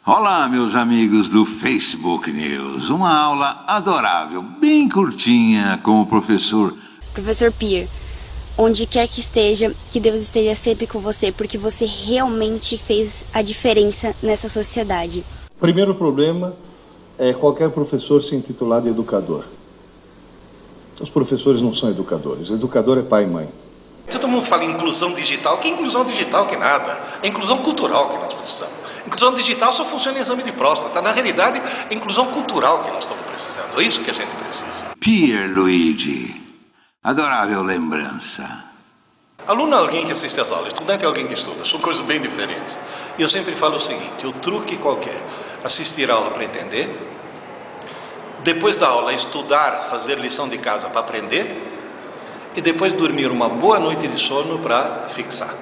Olá, meus amigos do Facebook News. Uma aula adorável, bem curtinha, com o professor Pierre. Onde quer que esteja, que Deus esteja sempre com você, porque você realmente fez a diferença nessa sociedade. O primeiro problema é qualquer professor se intitular de educador. Os professores não são educadores. Educador é pai e mãe. Todo mundo fala em inclusão digital. Que inclusão digital que nada? É inclusão cultural que nós precisamos. Inclusão digital só funciona em exame de próstata. Na realidade, é inclusão cultural que nós estamos precisando. É isso que a gente precisa. Pierluigi. Adorável lembrança. Aluno é alguém que assiste às aulas. Estudante é alguém que estuda. São coisas bem diferentes. E eu sempre falo o seguinte, o truque qualquer. Assistir a aula para entender. Depois da aula, estudar, fazer lição de casa para aprender. E depois dormir uma boa noite de sono para fixar.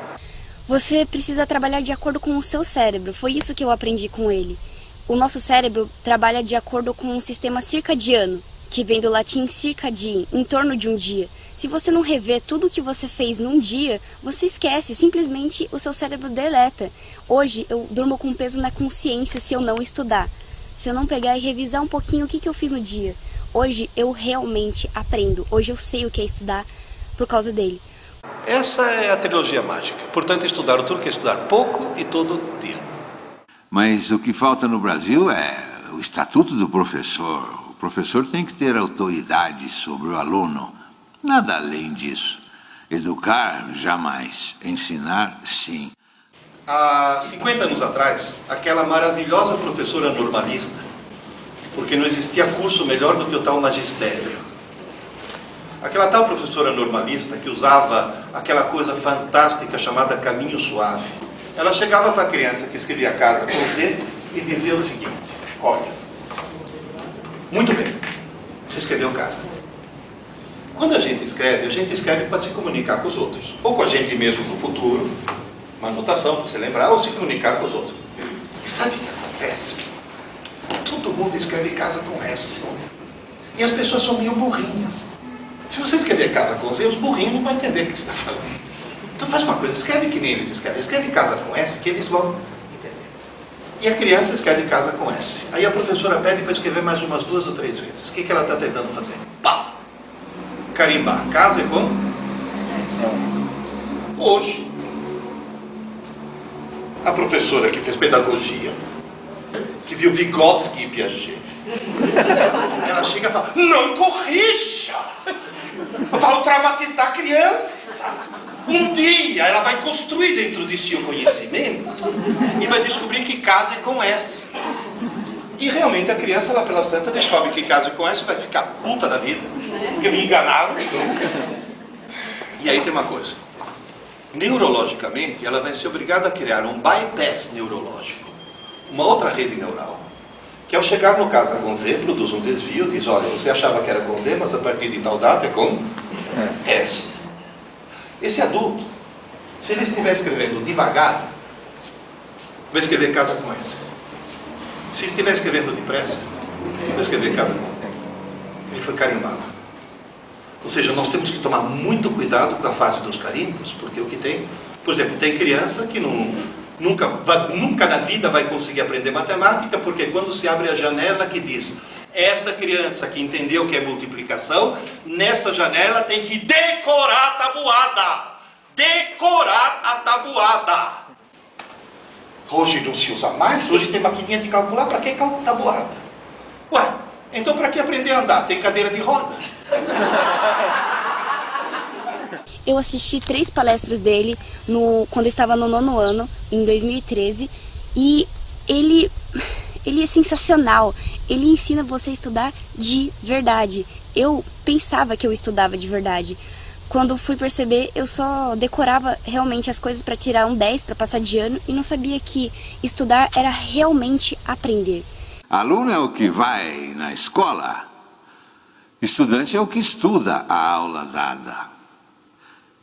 Você precisa trabalhar de acordo com o seu cérebro. Foi isso que eu aprendi com ele. O nosso cérebro trabalha de acordo com um sistema circadiano, que vem do latim circadian, em torno de um dia. Se você não rever tudo o que você fez num dia, você esquece, simplesmente o seu cérebro deleta. Hoje eu durmo com peso na consciência se eu não estudar. Se eu não pegar e revisar um pouquinho o que eu fiz no dia. Hoje eu realmente aprendo. Hoje eu sei o que é estudar por causa dele. Essa é a trilogia mágica. Portanto, estudar o truque é estudar pouco e todo dia. Mas o que falta no Brasil é o estatuto do professor. O professor tem que ter autoridade sobre o aluno. Nada além disso. Educar, jamais. Ensinar, sim. Há 50 anos atrás, aquela maravilhosa professora normalista, porque não existia curso melhor do que o tal magistério. Aquela tal professora normalista que usava aquela coisa fantástica chamada caminho suave. Ela chegava para a criança que escrevia casa com Z e dizia o seguinte, olha, muito bem, você escreveu casa. Quando a gente escreve para se comunicar com os outros. Ou com a gente mesmo no futuro, uma anotação para se lembrar, ou se comunicar com os outros. E sabe o que acontece? Todo mundo escreve casa com S. E as pessoas são meio burrinhas. Se você escrever casa com Z, os burrinhos não vão entender o que você está falando. Então faz uma coisa, escreve que nem eles escrevem. Escreve casa com S, que eles vão entender. E a criança escreve casa com S. Aí a professora pede para escrever mais umas 2 ou 3 vezes. O que ela está tentando fazer? Paf! Carimbar. Casa é com? Hoje, a professora que fez pedagogia, que viu Vygotsky e Piaget, ela chega e fala, não corrija! Vai traumatizar a criança! Um dia ela vai construir dentro de si o conhecimento e vai descobrir que casa é com S. E realmente a criança, lá pelas tantas, descobre que casa é com S, vai ficar puta da vida, porque me enganaram. E aí tem uma coisa. Neurologicamente, ela vai ser obrigada a criar um bypass neurológico, uma outra rede neural, que ao chegar no casa com Z, produz um desvio, diz, olha, você achava que era com Z, mas a partir de tal data é com S. Esse adulto, se ele estiver escrevendo devagar, vai escrever casa com S. Se estiver escrevendo depressa, vai escrever casa com Z. Ele foi carimbado. Ou seja, nós temos que tomar muito cuidado com a fase dos carimbos, porque o que tem, por exemplo, tem criança que nunca na vida vai conseguir aprender matemática, porque quando se abre a janela que diz, essa criança que entendeu que é multiplicação, nessa janela tem que decorar a tabuada. Decorar a tabuada. Hoje não se usa mais, hoje tem maquininha de calcular, para que tabuada? Ué, então para que aprender a andar? Tem cadeira de roda. Eu assisti 3 palestras dele quando eu estava no 9º ano, em 2013, e ele é sensacional. Ele ensina você a estudar de verdade. Eu pensava que eu estudava de verdade. Quando fui perceber, eu só decorava realmente as coisas para tirar um 10, para passar de ano, e não sabia que estudar era realmente aprender. Aluno é o que vai na escola. Estudante é o que estuda a aula dada.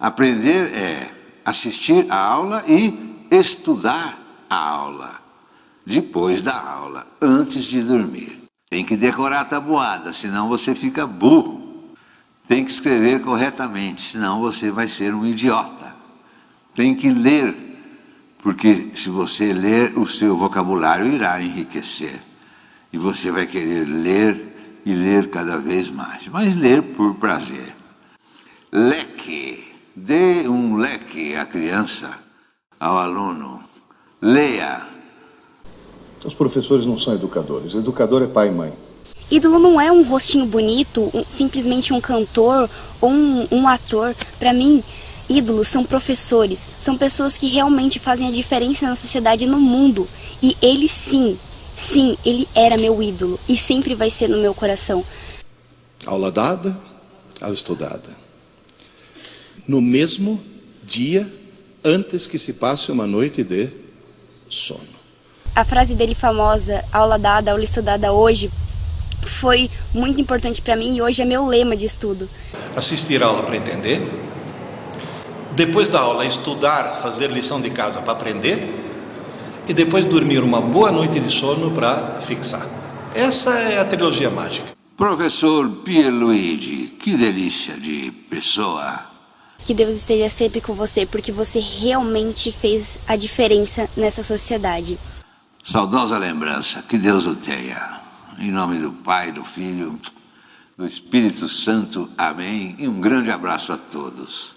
Aprender é assistir a aula e estudar a aula. Depois da aula, antes de dormir. Tem que decorar a tabuada, senão você fica burro. Tem que escrever corretamente, senão você vai ser um idiota. Tem que ler Porque se você ler, o seu vocabulário irá enriquecer. E você vai querer ler e ler cada vez mais. Mas ler por prazer. Leque. Dê um leque à criança, ao aluno. Leia. Os professores não são educadores. Educador é pai e mãe. Ídolo não é um rostinho bonito, simplesmente um cantor ou um ator. Para mim, ídolos são professores, são pessoas que realmente fazem a diferença na sociedade e no mundo. E ele sim, ele era meu ídolo e sempre vai ser no meu coração. Aula dada, aula estudada. No mesmo dia, antes que se passe uma noite de sono. A frase dele famosa, aula dada, aula estudada hoje, foi muito importante para mim e hoje é meu lema de estudo. Assistir a aula para entender. Depois da aula, estudar, fazer lição de casa para aprender. E depois dormir uma boa noite de sono para fixar. Essa é a trilogia mágica. Professor Pierluigi, que delícia de pessoa. Que Deus esteja sempre com você, porque você realmente fez a diferença nessa sociedade. Saudosa lembrança, que Deus o tenha. Em nome do Pai, do Filho, do Espírito Santo. Amém. E um grande abraço a todos.